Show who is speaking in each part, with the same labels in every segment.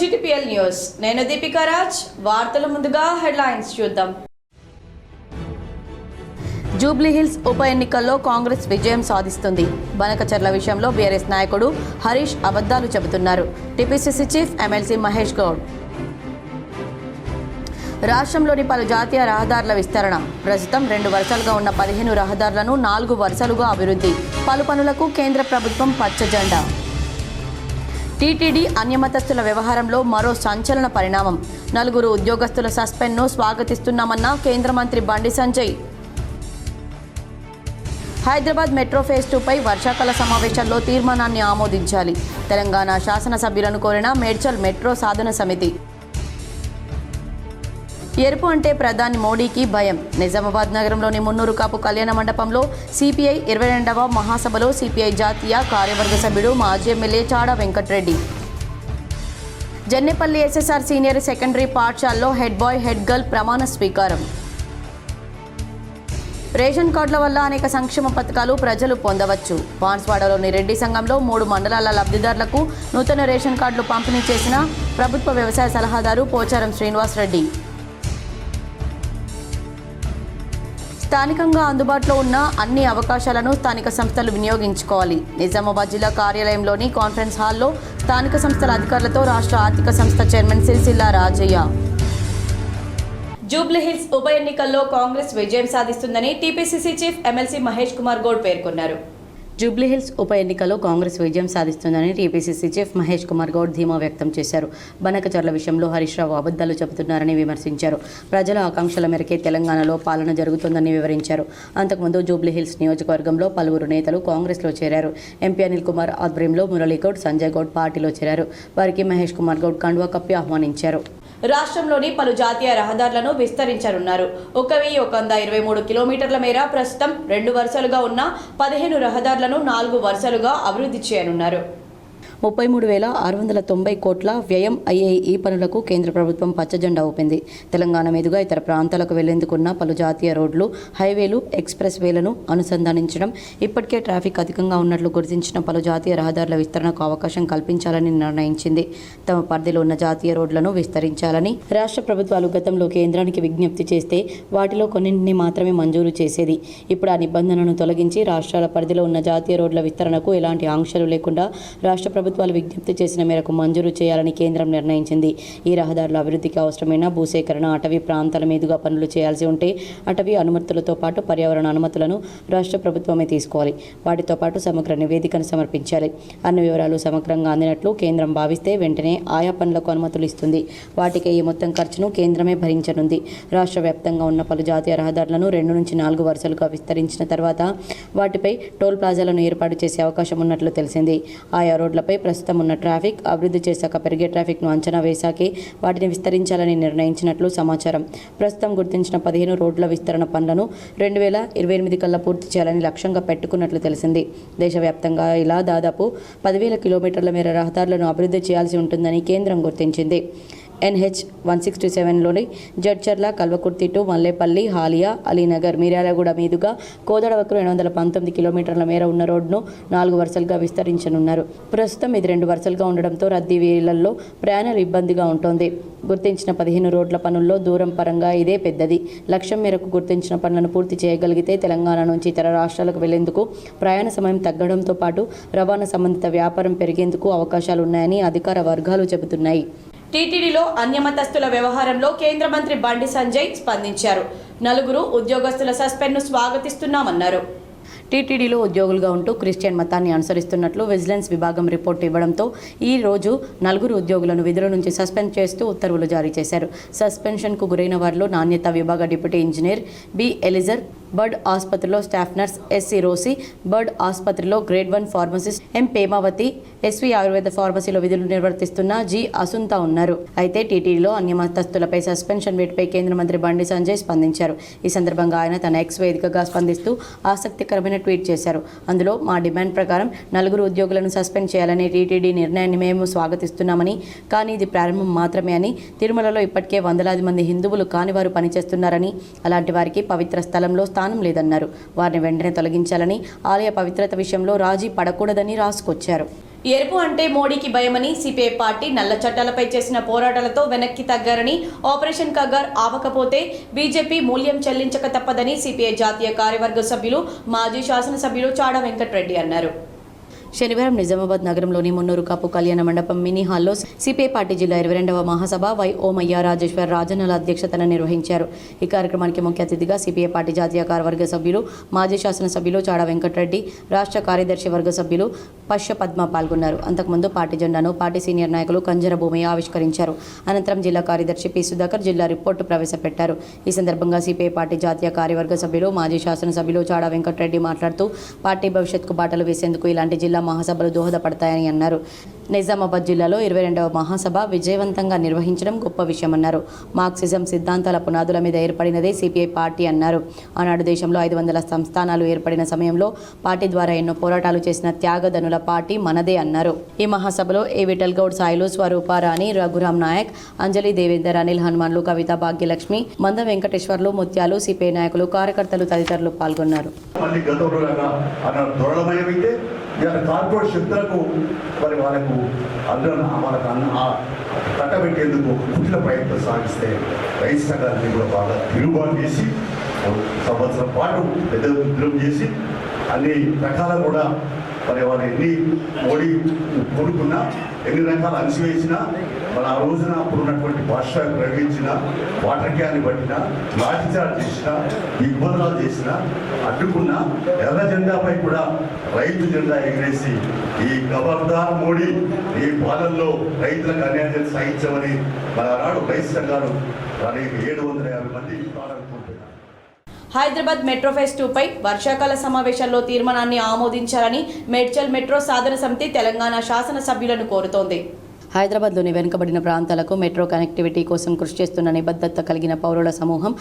Speaker 1: GTPL news. నేను దీపికా రాజ్. వార్తల ముందుగా హెడ్లైన్స్ చూద్దాం. జూబ్లీహిల్స్ ఉప ఎన్నికల్లో కాంగ్రెస్ విజయం సాధిస్తుంది. బనకచర్ల విషయంలో బీఆర్ఎస్ నాయకుడు హరీష్ అబద్ధాలు చెబుతున్నారు. TPCC chief MLC Mahesh Goud. రాష్ట్రంలోని పలు జాతీయ రహదారుల విస్తరణ. ప్రస్తుతం 2 వరుసలుగా ఉన్న 15 రహదారులను 4 వరుసలుగా అభివృద్ధి. పలు పనులకు కేంద్ర ప్రభుత్వం పచ్చజెండా. టీటీడీ అన్యమతస్థుల వ్యవహారంలో మరో సంచలన పరిణామం. 4 ఉద్యోగస్తుల సస్పెండ్ను స్వాగతిస్తున్నామన్న కేంద్ర మంత్రి బండి సంజయ్. హైదరాబాద్ మెట్రో ఫేజ్ 2పై వర్షాకాల సమావేశంలో తీర్మానాన్ని ఆమోదించాలి. తెలంగాణ శాసనసభ్యులను కోరిన మేడ్చల్ మెట్రో సాధన సమితి. ఎరుపు అంటే ప్రధాని మోడీకి భయం. నిజామాబాద్ నగరంలోని మున్నూరు కాపు కళ్యాణ మండపంలో సిపిఐ 22వ మహాసభలో సిపిఐ జాతీయ కార్యవర్గ సభ్యుడు మాజీ MLA Chada Venkatreddy. Jannepalli SSR senior secondary పాఠశాలలో హెడ్ బాయ్ హెడ్ గర్ల్ ప్రమాణ స్వీకారం. రేషన్ కార్డుల వల్ల అనేక సంక్షేమ పథకాలు ప్రజలు పొందవచ్చు. బాన్స్వాడలోని రెడ్డి సంఘంలో 3 మండలాల లబ్ధిదారులకు నూతన రేషన్ కార్డులు పంపిణీ చేసిన ప్రభుత్వ వ్యవసాయ సలహాదారు పోచారం శ్రీనివాసరెడ్డి. స్థానికంగా అందుబాటులో ఉన్న అన్ని అవకాశాలను స్థానిక సంస్థలు వినియోగించుకోవాలి. నిజామాబాద్ జిల్లా కార్యాలయంలోని కాన్ఫరెన్స్ హాల్లో స్థానిక సంస్థల అధికారులతో రాష్ట్ర ఆర్థిక సంస్థ చైర్మన్ సిరిసిల్ల రాజయ్య. జూబ్లీహిల్స్ ఉప ఎన్నికల్లో కాంగ్రెస్ విజయం సాధిస్తుందని TPCC chief MLC Mahesh Kumar Goud పేర్కొన్నారు. జూబ్లీహిల్స్ ఉప ఎన్నికల్లో కాంగ్రెస్ విజయం సాధిస్తుందని టీపీసీసీ చీఫ్ మహేష్ కుమార్ గౌడ్ ధీమా వ్యక్తం చేశారు. బనకచర్ల విషయంలో హరీష్ రావు అబద్ధాలు చెబుతున్నారని విమర్శించారు. ప్రజల ఆకాంక్షల మేరకే తెలంగాణలో పాలన జరుగుతుందని వివరించారు. అంతకుముందు జూబ్లీహిల్స్ నియోజకవర్గంలో పలువురు నేతలు కాంగ్రెస్లో చేరారు. ఎంపీ అనిల్ కుమార్ ఆధ్వర్యంలో మురళీగౌడ్, సంజయ్ గౌడ్ పార్టీలో చేరారు. వారికి మహేష్ కుమార్ గౌడ్ కండువా కప్పి ఆహ్వానించారు. రాష్ట్రంలోని పలు జాతీయ రహదారులను విస్తరించనున్నారు. 1123 కిలోమీటర్ల మేర ప్రస్తుతం 2 వరుసలుగా ఉన్న 15 రహదారులను 4 వరుసలుగా అభివృద్ధి చేయనున్నారు. 33,690 కోట్ల వ్యయం అయ్యే ఈ పనులకు కేంద్ర ప్రభుత్వం పచ్చజెండా ఊపింది. తెలంగాణ మీదుగా ఇతర ప్రాంతాలకు వెళ్లేందుకున్న పలు జాతీయ రోడ్లు, హైవేలు, ఎక్స్ప్రెస్ వేలను అనుసంధానించడం, ఇప్పటికే ట్రాఫిక్ అధికంగా ఉన్నట్లు గుర్తించిన పలు జాతీయ రహదారుల విస్తరణకు అవకాశం కల్పించాలని నిర్ణయించింది. తమ పరిధిలో ఉన్న జాతీయ రోడ్లను విస్తరించాలని రాష్ట్ర ప్రభుత్వాలు గతంలో కేంద్రానికి విజ్ఞప్తి చేస్తే వాటిలో కొన్నింటిని మాత్రమే మంజూరు చేసేది. ఇప్పుడు ఆ నిబంధనను తొలగించి రాష్ట్రాల పరిధిలో ఉన్న జాతీయ రోడ్ల విస్తరణకు ఎలాంటి ఆంక్షలు లేకుండా రాష్ట్ర ప్రభుత్వాలు విజ్ఞప్తి చేసిన మేరకు మంజూరు చేయాలని కేంద్రం నిర్ణయించింది. ఈ రహదారుల అభివృద్ధికి అవసరమైన భూసేకరణ, అటవీ ప్రాంతాల మీదుగా పనులు చేయాల్సి ఉంటే అటవీ అనుమతులతో పాటు పర్యావరణ అనుమతులను రాష్ట్ర ప్రభుత్వమే తీసుకోవాలి. వాటితో పాటు సమగ్ర నివేదికను సమర్పించాలి. అన్ని వివరాలు సమగ్రంగా అందినట్లు కేంద్రం భావిస్తే వెంటనే ఆయా పనులకు అనుమతులు ఇస్తుంది. వాటికి ఈ మొత్తం ఖర్చును కేంద్రమే భరించనుంది. రాష్ట్ర వ్యాప్తంగా ఉన్న పలు జాతీయ రహదారులను 2 నుంచి 4 వరుసలుగా విస్తరించిన తర్వాత వాటిపై టోల్ ప్లాజాలను ఏర్పాటు చేసే అవకాశం ఉన్నట్లు తెలిసింది. ఆయా రోడ్లపై ప్రస్తుతం ఉన్న ట్రాఫిక్ అభివృద్ధి చేశాక పెరిగే ట్రాఫిక్ను అంచనా వేశాకే వాటిని విస్తరించాలని నిర్ణయించినట్లు సమాచారం. ప్రస్తుతం గుర్తించిన 15 రోడ్ల విస్తరణ పనులను 2028 కల్లా పూర్తి చేయాలని లక్ష్యంగా పెట్టుకున్నట్లు తెలిసింది. దేశవ్యాప్తంగా ఇలా దాదాపు 10,000 కిలోమీటర్ల మేర రహదారులను అభివృద్ధి చేయాల్సి ఉంటుందని కేంద్రం గుర్తించింది. NH 167లోని జడ్చర్ల, కల్వకుర్తి టు మల్లేపల్లి, హాలియా, అలీనగర్, మిర్యాలగూడ మీదుగా కోదాడ వరకు 819 కిలోమీటర్ల మేర ఉన్న రోడ్డును 4 వరుసలుగా విస్తరించనున్నారు. ప్రస్తుతం ఇది 2 వరుసలుగా ఉండడంతో రద్దీ వేళల్లో ప్రయాణాలు ఇబ్బందిగా ఉంటుంది. గుర్తించిన 15 రోడ్ల పనుల్లో దూరం పరంగా ఇదే పెద్దది. లక్ష్యం మేరకు గుర్తించిన పనులను పూర్తి చేయగలిగితే తెలంగాణ నుంచి ఇతర రాష్ట్రాలకు వెళ్లేందుకు ప్రయాణ సమయం తగ్గడంతో పాటు రవాణా సంబంధిత వ్యాపారం పెరిగేందుకు అవకాశాలున్నాయని అధికార వర్గాలు చెబుతున్నాయి. టీటీడీలో అన్యమతస్థుల వ్యవహారంలో కేంద్ర మంత్రి బండి సంజయ్ స్పందించారు. 4 ఉద్యోగస్తుల సస్పెండ్ను స్వాగతిస్తున్నామన్నారు. టీటీడీలో ఉద్యోగులుగా ఉంటూ క్రిస్టియన్ మతాన్ని అనుసరిస్తున్నట్లు విజిలెన్స్ విభాగం రిపోర్టు ఇవ్వడంతో ఈ రోజు 4 ఉద్యోగులను విధుల నుంచి సస్పెండ్ చేస్తూ ఉత్తర్వులు జారీ చేశారు. సస్పెన్షన్కు గురైన వారిలో నాణ్యత విభాగ deputy engineer B Eliezer, bird ఆసుపత్రిలో staff nurse SC Rosy, bird ఆసుపత్రిలో గ్రేడ్ 1 ఫార్మసిస్ట్ ఎం పేమావతి, ఎస్వి ఆయుర్వేద ఫార్మసీలో విధులు నిర్వర్తిస్తున్న జి అసుంత ఉన్నారు. అయితే టీటీడీలో అన్యమతస్థులపై సస్పెన్షన్ వేటుపై కేంద్ర మంత్రి బండి సంజయ్ స్పందించారు. ఈ సందర్భంగా ఆయన తన ఎక్స్ వేదికగా స్పందిస్తూ ఆసక్తికరమైన ట్వీట్ చేశారు. అందులో మా డిమాండ్ ప్రకారం 4 ఉద్యోగులను సస్పెండ్ చేయాలనే టీటీడీ నిర్ణయాన్ని మేము స్వాగతిస్తున్నామని, కానీ ఇది ప్రారంభం మాత్రమే అని, తిరుమలలో ఇప్పటికే వందలాది మంది హిందువులు కాని వారు పనిచేస్తున్నారని, అలాంటి వారికి పవిత్ర స్థలంలో స్థానం లేదన్నారు. వారిని వెంటనే తొలగించాలని, ఆలయ పవిత్రత విషయంలో రాజీ పడకూడదని రాసుకొచ్చారు. ఎరుపు అంటే మోడీకి భయమని సిపిఐ పార్టీ నల్ల చట్టాలపై చేసిన పోరాటాలతో వెనక్కి తగ్గారని, ఆపరేషన్ కగార్ ఆవకపోతే బీజేపీ మూల్యం చెల్లించక తప్పదని సిపిఐ జాతీయ కార్యవర్గ సభ్యులు, మాజీ శాసనసభ్యులు చాడ వెంకటరెడ్డి అన్నారు. శనివారం నిజామాబాద్ నగరంలోని మున్నూరు కాపు కళ్యాణ మండపం మినీ హాల్లో సిపిఐ పార్టీ జిల్లా 22వ మహాసభ వై ఓమయ్య రాజేశ్వర్ రాజన్నల అధ్యక్షతన నిర్వహించారు. ఈ కార్యక్రమానికి ముఖ్య అతిథిగా సిపిఐ పార్టీ జాతీయ కార్యవర్గ సభ్యులు, మాజీ శాసనసభ్యులు చాడ వెంకటరెడ్డి, రాష్ట్ర కార్యదర్శి వర్గ సభ్యులు పశ్య పద్మ పాల్గొన్నారు. అంతకుముందు పార్టీ జెండాను పార్టీ సీనియర్ నాయకులు కంజర భూమయ్య ఆవిష్కరించారు. అనంతరం జిల్లా కార్యదర్శి పి సుధాకర్ జిల్లా రిపోర్టు ప్రవేశపెట్టారు. ఈ సందర్భంగా సిపిఐ పార్టీ జాతీయ కార్యవర్గ సభ్యులు, మాజీ శాసనసభ్యులు చాడ వెంకటరెడ్డి మాట్లాడుతూ పార్టీ భవిష్యత్తుకు బాటలు వేసేందుకు ఇలాంటి జిల్లా మహాసభలు దోహదపడతాయని అన్నారు. నిజామాబాద్ జిల్లాలో 22వ మహాసభ విజయవంతంగా నిర్వహించడం గొప్ప విషయమన్నారు. మార్క్సిజం సిద్ధాంతాల పునాదుల మీద ఏర్పడినదే సిపిఐ పార్టీ అన్నారు. ఆనాడు దేశంలో 500 సంస్థానాలు ఏర్పడిన సమయంలో పార్టీ ద్వారా ఎన్నో పోరాటాలు చేసిన త్యాగధనుల పార్టీ మనదే అన్నారు. ఈ మహాసభలో ఏ విఠల్ గౌడ్, సాయిలు, స్వరూపారాణి, రఘురామ్ నాయక్, అంజలి దేవేందర్, అనిల్ హనుమాన్లు, కవిత, భాగ్యలక్ష్మి, మంద వెంకటేశ్వర్లు, ముత్యాలు, సిపిఐ నాయకులు, కార్యకర్తలు తదితరులు పాల్గొన్నారు.
Speaker 2: కార్పొరేట్ శక్తులకు మరి వాళ్ళకు కట్టబెట్టేందుకు కుట్ల ప్రయత్నం సాగిస్తే రైతు సంఘాన్ని కూడా బాగా తిరుగుబాటు చేసి సంవత్సరం పాటు పెద్ద ఉద్యోగం చేసి అన్ని రకాల కూడా మరి వాళ్ళు ఎన్ని మోడీ కొడుకున్నా, ఎన్ని రకాల అణిసివేసినా, మన ఆ రోజున అప్పుడున్నటువంటి భాష ప్రయోగించిన, వాటర్ క్యాన్ని పట్టినా, లాఠీచార్జ్ చేసినా, దిగ్బంధాలు చేసినా, అడ్డుకున్నా, ఎర్ర జెండాపై కూడా రైతు జెండా ఎగిరేసి ఈ ఖబర్దార్ మోడీ ఈ పాలనలో రైతులకు అన్యాయం సాగించమని మన ఆనాడు రైతు సంఘాలు 750 మంది ప్రారంభించుకుంటున్నారు.
Speaker 1: హైదరాబాద్ మెట్రో ఫేజ్ 2 పై వర్షాకాల సమావేశాల్లో తీర్మానాన్ని ఆమోదించాలని మేడ్చల్ మెట్రో సాధన సమితి తెలంగాణ శాసనసభ్యులను కోరుతోంది. హైదరాబాద్లోని వెనుకబడిన ప్రాంతాలకు మెట్రో కనెక్టివిటీ కోసం కృషి చేస్తున్న నిబద్ధత కలిగిన పౌరుల సమూహం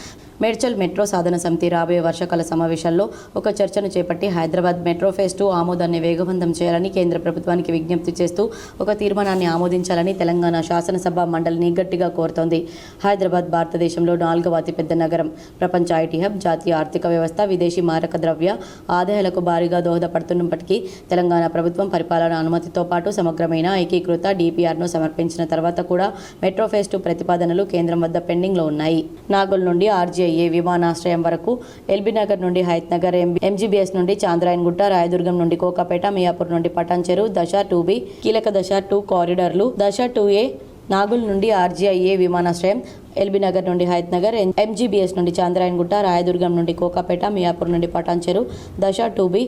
Speaker 1: మేడ్చల్ మెట్రో సాధన సమితి రాబోయే వర్షాకాల సమావేశాల్లో ఒక చర్చను చేపట్టి హైదరాబాద్ మెట్రో ఫేజ్ 2 ఆమోదాన్ని వేగవంతం చేయాలని కేంద్ర ప్రభుత్వానికి విజ్ఞప్తి చేస్తూ ఒక తీర్మానాన్ని ఆమోదించాలని తెలంగాణ శాసనసభ మండలిని గట్టిగా కోరుతోంది. హైదరాబాద్ భారతదేశంలో 4వ అతిపెద్ద నగరం, ప్రపంచ ఐటీ హబ్, జాతీయ ఆర్థిక వ్యవస్థ, విదేశీ మారక ద్రవ్య ఆదాయాలకు భారీగా దోహదపడుతున్నప్పటికీ తెలంగాణ ప్రభుత్వం పరిపాలన అనుమతితో పాటు సమగ్రమైన ఏకీకృత డిపిఆర్ సమర్పించిన తర్వాత కూడా మెట్రో ఫేజ్ 2 ప్రతిపాదనలు కేంద్రం వద్ద పెండింగ్ లో ఉన్నాయి. నాగోల్ నుండి ఆర్జీఐఏ విమానాశ్రయం వరకు, ఎల్బీ నగర్ నుండి హయత్ నగర్, ఎంజీబీఎస్ నుండి చాంద్రాయన్ గుట్ట, రాయదుర్గం నుండి కోకాపేట, మియాపూర్ నుండి పటాన్ చెరు, దశ 2B కీలక దశ 2 కారిడార్లు, దశ 2A నాగోల్ నుండి ఆర్జీఐఏ విమానాశ్రయం, ఎల్బీ నగర్ నుండి హయత్ నగర్, ఎంజీబీఎస్ నుండి చాంద్రాయన్ గుట్ట, రాయదుర్గం నుండి కోకాపేట, మియాపూర్ నుండి పటాన్ చెరు, దశ 2B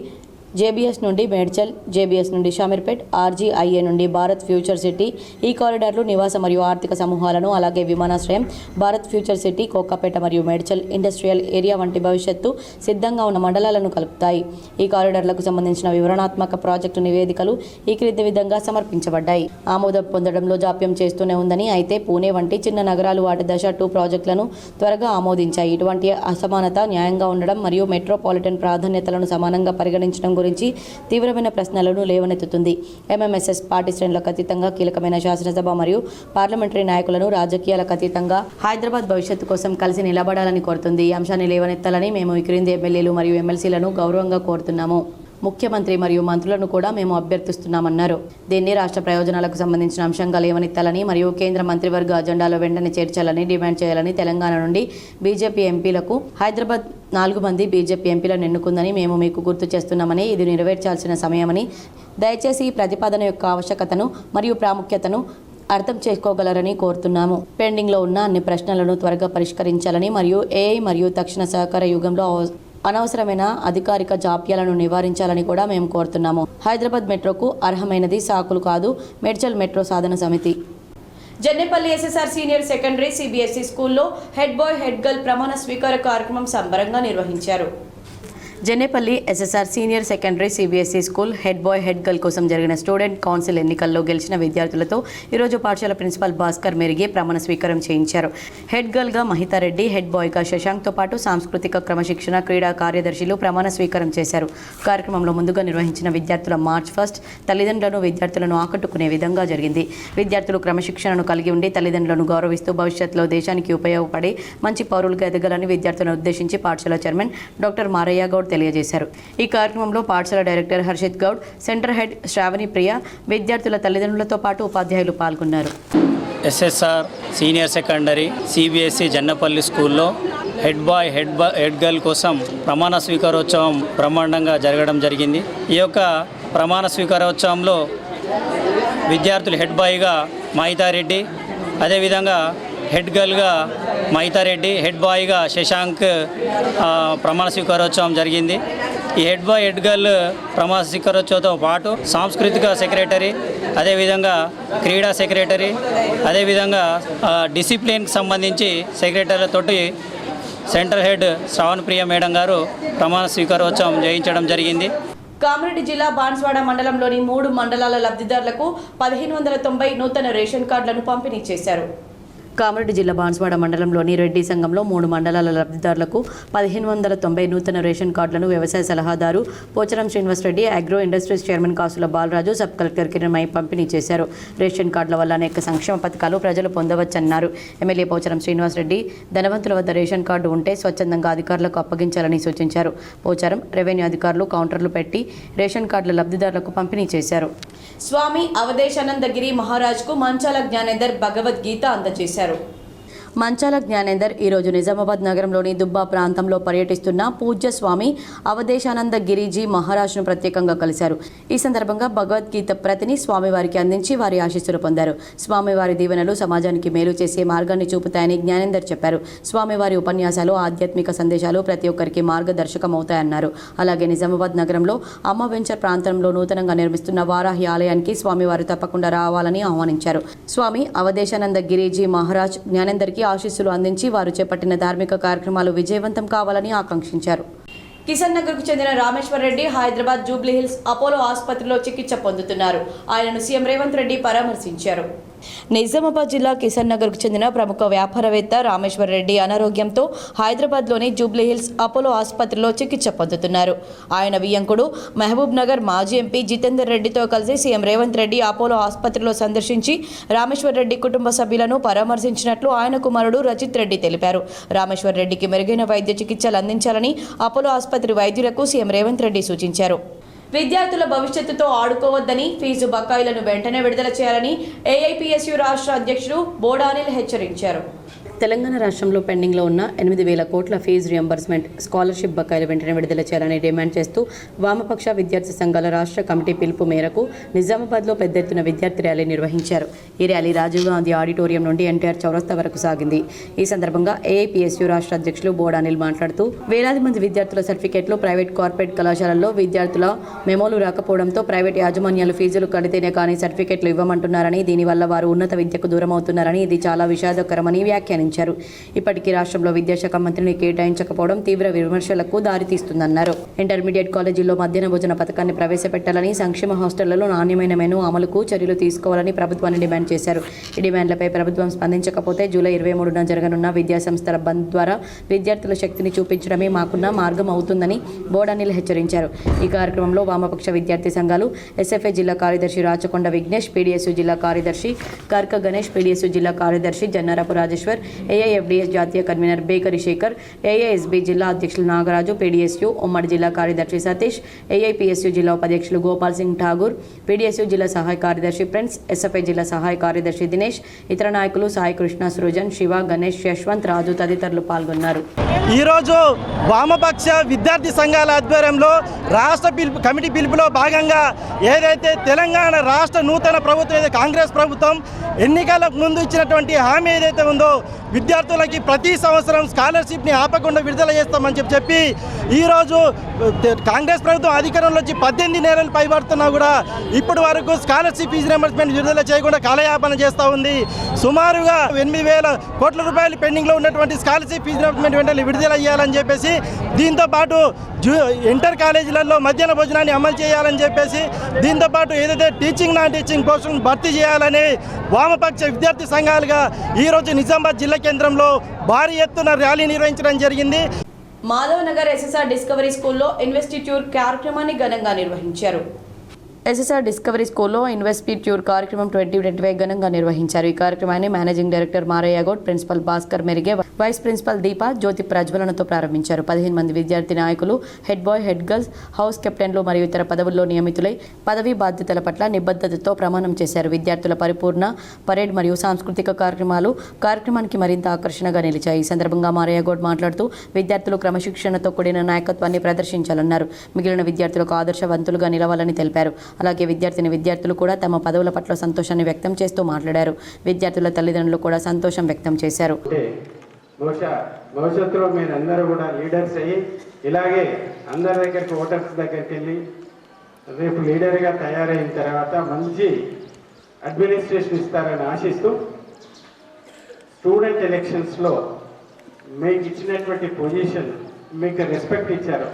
Speaker 1: జేబీఎస్ నుండి మేడ్చల్, జేబీఎస్ నుండి షామీర్పేట్, ఆర్జీఐఏ నుండి భారత్ ఫ్యూచర్ సిటీ. ఈ కారిడార్లు నివాస మరియు ఆర్థిక సమూహాలను, అలాగే విమానాశ్రయం, భారత్ ఫ్యూచర్ సిటీ, కోకాపేట మరియు మేడ్చల్ ఇండస్ట్రియల్ ఏరియా వంటి భవిష్యత్తు సిద్ధంగా ఉన్న మండలాలను కలుపుతాయి. ఈ కారిడార్లకు సంబంధించిన వివరణాత్మక ప్రాజెక్టు నివేదికలు ఈ క్రింది విధంగా సమర్పించబడ్డాయి. ఆమోదం పొందడంలో జాప్యం చేస్తూనే ఉందని, అయితే పూణే వంటి చిన్న నగరాలు వాటి దశ 2 ప్రాజెక్టులను త్వరగా ఆమోదించాయి. ఇటువంటి అసమానత న్యాయంగా ఉండడం మరియు మెట్రోపాలిటన్ ప్రాధాన్యతలను సమానంగా పరిగణించడం గురించి తీవ్రమైన ప్రశ్నలను లేవనెత్తుతుంది. ఎంఎంఎస్ఎస్ పార్టీ శ్రేణులకు అతీతంగా కీలకమైన శాసనసభ మరియు పార్లమెంటరీ నాయకులను రాజకీయాలకు అతీతంగా హైదరాబాద్ భవిష్యత్తు కోసం కలిసి నిలబడాలని కోరుతుంది. ఈ అంశాన్ని లేవనెత్తాలని మేము ఈ క్రింది ఎమ్మెల్యేలు మరియు ఎమ్మెల్సీలను గౌరవంగా కోరుతున్నాము. ముఖ్యమంత్రి మరియు మంత్రులను కూడా మేము అభ్యర్థిస్తున్నామన్నారు. దీన్ని రాష్ట్ర ప్రయోజనాలకు సంబంధించిన అంశంగా లేవనెత్తాలని మరియు కేంద్ర మంత్రివర్గ అజెండాలో వెంటనే చేర్చాలని డిమాండ్ చేయాలని తెలంగాణ నుండి బీజేపీ ఎంపీలకు హైదరాబాద్ 4 మంది బీజేపీ ఎంపీలను ఎన్నుకుందని మేము మీకు గుర్తు చేస్తున్నామని, ఇది నెరవేర్చాల్సిన సమయమని, దయచేసి ఈ ప్రతిపాదన యొక్క ఆవశ్యకతను మరియు ప్రాముఖ్యతను అర్థం చేసుకోగలరని కోరుతున్నాము. పెండింగ్లో ఉన్న అన్ని ప్రశ్నలను త్వరగా పరిష్కరించాలని మరియు ఏఐ మరియు తక్షణ సహకార యుగంలో అనవసరమైన అధికారిక జాప్యాలను నివారించాలని కూడా మేము కోరుతున్నాము. హైదరాబాద్ మెట్రోకు అర్హమైనది సాకులు కాదు. మేడ్చల్ మెట్రో సాధన సమితి. Jannepalli SSR senior secondary CBSE స్కూల్లో హెడ్ బాయ్ హెడ్ గర్ల్ ప్రమాణ స్వీకార కార్యక్రమం సంబరంగా నిర్వహించారు. Jannepalli SSR senior secondary CBSE school head boy head girl కోసం జరిగిన స్టూడెంట్ కౌన్సిల్ ఎన్నికల్లో గెలిచిన విద్యార్థులతో ఈరోజు పాఠశాల ప్రిన్సిపాల్ భాస్కర్ మెరిగే ప్రమాణ స్వీకారం చేయించారు. హెడ్ గర్ల్గా మహితారెడ్డి, హెడ్ బాయ్గా శశాంక్తో పాటు సాంస్కృతిక క్రమశిక్షణ, క్రీడా కార్యదర్శులు ప్రమాణ స్వీకారం చేశారు. కార్యక్రమంలో ముందుగా నిర్వహించిన విద్యార్థుల మార్చ్ ఫస్ట్ తల్లిదండ్రులను, విద్యార్థులను ఆకట్టుకునే విధంగా జరిగింది. విద్యార్థులు క్రమశిక్షణను కలిగి ఉండి తల్లిదండ్రులను గౌరవిస్తూ భవిష్యత్తులో దేశానికి ఉపయోగపడే మంచి పౌరులుగా ఎదగాలని విద్యార్థులను ఉద్దేశించి పాఠశాల చైర్మన్ డాక్టర్ మారయ్య గౌడ్ తెలియజేశారు. ఈ కార్యక్రమంలో పాఠశాల director Harshit Goud, centre head Shravani Priya, విద్యార్థుల తల్లిదండ్రులతో పాటు ఉపాధ్యాయులు పాల్గొన్నారు.
Speaker 3: SSR senior secondary CBSE Jannapalli స్కూల్లో హెడ్ గర్ల్ కోసం ప్రమాణ స్వీకారోత్సవం బ్రహ్మాండంగా జరగడం జరిగింది. ఈ యొక్క ప్రమాణ స్వీకారోత్సవంలో విద్యార్థులు హెడ్ బాయ్గా మహితారెడ్డి, అదేవిధంగా హెడ్ గర్ల్గా మహితారెడ్డి, హెడ్ బాయ్గా శశాంక్ ప్రమాణ స్వీకారోత్సవం జరిగింది. ఈ హెడ్ బాయ్ హెడ్ గర్ల్ ప్రమాణ స్వీకారోత్సవంతో పాటు సాంస్కృతిక సెక్రటరీ, అదేవిధంగా క్రీడా సెక్రటరీ, అదేవిధంగా డిసిప్లిన్కి సంబంధించి సెక్రటరీలతోటి సెంటర్ హెడ్ శ్రావణ్ ప్రియ మేడం గారు ప్రమాణ స్వీకారోత్సవం చేయించడం జరిగింది.
Speaker 1: కామారెడ్డి జిల్లా బాన్స్వాడ మండలంలోని 3 మండలాల లబ్ధిదారులకు 1590 నూతన రేషన్ కార్డులను పంపిణీ చేశారు. కామారెడ్డి జిల్లా బాన్స్వాడ మండలంలోని రెడ్డి సంఘంలో 3 మండలాల లబ్ధిదారులకు 1590 నూతన రేషన్ కార్డులను వ్యవసాయ సలహాదారు Pocharam Srinivasa Reddy, agro industries chairman Kasula Balaraju, sub collector Kiranmayi పంపిణీ చేశారు. రేషన్ కార్డుల వల్ల అనేక సంక్షేమ పథకాలు ప్రజలు పొందవచ్చన్నారు. ఎమ్మెల్యే పోచారం శ్రీనివాసరెడ్డి ధనవంతుల వద్ద రేషన్ కార్డు ఉంటే స్వచ్ఛందంగా అధికారులకు అప్పగించాలని సూచించారు. పోచారం రెవెన్యూ అధికారులు కౌంటర్లు పెట్టి రేషన్ కార్డుల లబ్ధిదారులకు పంపిణీ చేశారు. స్వామి అవధేశానందగిరి మహారాజ్కు మంచాల జ్ఞానేందర్ భగవద్గీత అందజేశారు. మంచాల జ్ఞానేందర్ ఈరోజు నిజామాబాద్ నగరంలోని దుబ్బా ప్రాంతంలో పర్యటిస్తున్న పూజ్య స్వామి అవధేశానంద గిరిజీ మహారాజ్ను ప్రత్యేకంగా కలిశారు. ఈ సందర్భంగా భగవద్గీత ప్రతిని స్వామివారికి అందించి వారి ఆశీస్సులు పొందారు. స్వామివారి దీవెనలు సమాజానికి మేలు చేసే మార్గాన్ని చూపుతాయని జ్ఞానేందర్ చెప్పారు. స్వామివారి ఉపన్యాసాలు, ఆధ్యాత్మిక సందేశాలు ప్రతి ఒక్కరికి మార్గదర్శకమవుతాయన్నారు. అలాగే నిజామాబాద్ నగరంలో అమ్మ వెంచర్ ప్రాంతంలో నూతనంగా నిర్మిస్తున్న వారాహి ఆలయానికి స్వామివారు తప్పకుండా రావాలని ఆహ్వానించారు. స్వామి అవధేశానంద గిరిజీ మహారాజ్ జ్ఞానేందర్కి ఆశీస్సులు అందించి వారు చేపట్టిన ధార్మిక కార్యక్రమాలు విజయవంతం కావాలని ఆకాంక్షించారు. కిషన్ నగర్కు చెందిన రామేశ్వర్ రెడ్డి హైదరాబాద్ జూబ్లీహిల్స్ అపోలో ఆసుపత్రిలో చికిత్స పొందుతున్నారు. ఆయనను సీఎం రేవంత్ రెడ్డి పరామర్శించారు. నిజామాబాద్ జిల్లా కిషన్ నగర్కు చెందిన ప్రముఖ వ్యాపారవేత్త రామేశ్వర్ రెడ్డి అనారోగ్యంతో హైదరాబాద్లోని జూబ్లీహిల్స్ అపోలో ఆసుపత్రిలో చికిత్స పొందుతున్నారు. ఆయన వియ్యంకుడు మహబూబ్ నగర్ మాజీ ఎంపీ జితేందర్ రెడ్డితో కలిసి సీఎం రేవంత్ రెడ్డి అపోలో ఆసుపత్రిలో సందర్శించి రామేశ్వర్ రెడ్డి కుటుంబ సభ్యులను పరామర్శించినట్లు ఆయన కుమారుడు రజిత్ రెడ్డి తెలిపారు. రామేశ్వర్ రెడ్డికి మెరుగైన వైద్య చికిత్సలు అందించాలని అపోలో ఆసుపత్రి వైద్యులకు సీఎం రేవంత్ రెడ్డి సూచించారు. విద్యార్థుల భవిష్యత్తుతో ఆడుకోవద్దని, ఫీజు బకాయిలను వెంటనే విడుదల చేయాలని ఏఐపీఎస్యూ రాష్ట్ర అధ్యక్షుడు బోడానిల్ హెచ్చరించారు. తెలంగాణ రాష్ట్రంలో పెండింగ్లో ఉన్న 8,000 కోట్ల ఫీజు రియంబర్స్మెంట్, స్కాలర్షిప్ బకాయిలు వెంటనే విడుదల చేయాలని డిమాండ్ చేస్తూ వామపక్ష విద్యార్థి సంఘాల రాష్ట్ర కమిటీ పిలుపు మేరకు నిజామాబాద్లో పెద్ద ఎత్తున విద్యార్థి ర్యాలీ నిర్వహించారు. ఈ ర్యాలీ రాజీవ్ గాంధీ ఆడిటోరియం నుండి ఎన్టీఆర్ చౌరస్తా వరకు సాగింది. ఈ సందర్భంగా ఏఐపీఎస్యూ రాష్ట్ర అధ్యక్షులు బోడానిల్ మాట్లాడుతూ వేలాది మంది విద్యార్థుల సర్టిఫికెట్లు ప్రైవేట్, కార్పొరేట్ కళాశాలల్లో విద్యార్థుల మెమోలు రాకపోవడంతో ప్రైవేట్ యాజమాన్యాలు ఫీజులు కడితేనే కానీ సర్టిఫికెట్లు ఇవ్వమంటున్నారని, దీనివల్ల వారు ఉన్నత విద్యకు దూరం అవుతున్నారని, ఇది చాలా విషాదకరమని వ్యాఖ్యానించారు. ఇప్పటికీ రాష్ట్రంలో విద్యాశాఖ మంత్రిని కేటాయించకపోవడం తీవ్ర విమర్శలకు దారితీస్తుందన్నారు. ఇంటర్మీడియట్ కాలేజీల్లో మధ్యాహ్న భోజన పథకాన్ని ప్రవేశపెట్టాలని, సంక్షేమ హాస్టళ్లలో నాణ్యమైన మెనూ అమలుకు చర్యలు తీసుకోవాలని ప్రభుత్వాన్ని డిమాండ్ చేశారు. ఈ డిమాండ్లపై ప్రభుత్వం స్పందించకపోతే జూలై 23న జరగనున్న విద్యాసంస్థల బంద్ ద్వారా విద్యార్థుల శక్తిని చూపించడమే మాకున్న మార్గం అవుతుందని బోడానిల్ హెచ్చరించారు. ఈ కార్యక్రమంలో వామపక్ష విద్యార్థి సంఘాలు ఎస్ఎఫ్ఐ జిల్లా కార్యదర్శి రాచకొండ విఘ్నేష్, పీడీఎస్యూ జిల్లా కార్యదర్శి కర్క గణేష్, పీడీఎస్యూ జిల్లా కార్యదర్శి జన్నారపు రాజేశ్వర్, ఏఐఎఫ్డిఎస్ జాతీయ కన్వీనర్ బేకరి శేఖర్, ఏఐఎస్బీ జిల్లా అధ్యక్షులు నాగరాజు, పీడీఎస్యూ ఉమ్మడి జిల్లా కార్యదర్శి సతీష్, ఏఐపీఎస్యూ జిల్లా ఉపాధ్యక్షులు గోపాల్ సింగ్ ఠాగూర్, పీడీఎస్యూ జిల్లా సహాయ కార్యదర్శి ప్రిన్స్, ఎస్ఎఫ్ఐ జిల్లా సహాయ కార్యదర్శి దినేష్, ఇతర నాయకులు సాయి కృష్ణ, సృజన్, శివ, గణేష్, యశ్వంత్, రాజు తదితరులు పాల్గొన్నారు.
Speaker 4: ఈరోజు వామపక్ష విద్యార్థి సంఘాల ఆధ్వర్యంలో రాష్ట్ర కమిటీ పిలుపులో భాగంగా ఏదైతే తెలంగాణ రాష్ట్ర నూతన ప్రభుత్వం ఏదైతే కాంగ్రెస్ ప్రభుత్వం ఎన్నికలకు ముందు ఇచ్చినటువంటి హామీ ఏదైతే ఉందో విద్యార్థులకి ప్రతి సంవత్సరం స్కాలర్షిప్ని ఆపకుండా విడుదల చేస్తామని చెప్పి ఈరోజు కాంగ్రెస్ ప్రభుత్వం అధికారంలో వచ్చి 18 నెలలు పైబడుతున్నా కూడా ఇప్పటి వరకు స్కాలర్షిప్ ఫీజు రియంబర్స్మెంట్ విడుదల చేయకుండా కాలయాపన చేస్తూ ఉంది. సుమారుగా 8,000 కోట్ల రూపాయలు పెండింగ్లో ఉన్నటువంటి స్కాలర్షిప్ ఫీజు రియంబర్స్మెంట్ వెంటనే విడుదల చేయాలని చెప్పేసి, దీంతోపాటు ఇంటర్ కాలేజీలలో మధ్యాహ్న భోజనాన్ని అమలు చేయాలని చెప్పేసి, దీంతోపాటు ఏదైతే టీచింగ్ నాన్ టీచింగ్ పోస్టులను భర్తీ చేయాలని వామపక్ష విద్యార్థి సంఘాలుగా ఈరోజు నిజామాబాద్ జిల్లా కేంద్రంలో భారీ ఎత్తున ర్యాలీ నిర్వహించడం జరిగింది.
Speaker 1: మాధవ్ నగర్ ఎస్ఎస్ఆర్ డిస్కవరీ స్కూల్లో ఇన్వెస్టిట్యూట్ కార్యక్రమాన్ని ఘనంగా నిర్వహించారు. ఎస్ఎస్ఆర్ డిస్కవరీ స్కూల్లో ఇన్వెస్టిట్యూట్ కార్యక్రమం 2025 ఘనంగా నిర్వహించారు. ఈ కార్యక్రమాన్ని managing director Marayya Goud, principal Bhaskar Merige, vice principal దీప జ్యోతి ప్రజ్వలనతో ప్రారంభించారు. 15 మంది విద్యార్థి నాయకులు, head boy, head girls, house కెప్టెన్లు మరియు ఇతర పదవుల్లో నియమితులై పదవీ బాధ్యతల పట్ల నిబద్ధతతో ప్రమాణం చేశారు. విద్యార్థుల పరిపూర్ణ పరేడ్ మరియు సాంస్కృతిక కార్యక్రమాలు కార్యక్రమానికి మరింత ఆకర్షణగా నిలిచాయి. ఈ సందర్భంగా మారయ్య గౌడ్ మాట్లాడుతూ విద్యార్థులు క్రమశిక్షణతో కూడిన నాయకత్వాన్ని ప్రదర్శించాలన్నారు. మిగిలిన విద్యార్థులకు ఆదర్శవంతులుగా నిలవాలని తెలిపారు. అలాగే విద్యార్థులు కూడా తమ పదవుల పట్ల సంతోషాన్ని వ్యక్తం చేస్తూ మాట్లాడారు. విద్యార్థుల తల్లిదండ్రులు కూడా సంతోషం వ్యక్తం చేశారు.
Speaker 5: భవిష్యత్తులో మీరందరూ కూడా లీడర్స్ అయ్యి ఇలాగే అందరి దగ్గరికి, ఓటర్స్ దగ్గరికి వెళ్ళి రేపు లీడర్గా తయారైన తర్వాత మంచి అడ్మినిస్ట్రేషన్ ఇస్తారని ఆశిస్తూ, స్టూడెంట్ ఎలక్షన్స్లో మీకు ఇచ్చినటువంటి పొజిషన్, మీకు రెస్పెక్ట్ ఇచ్చారు,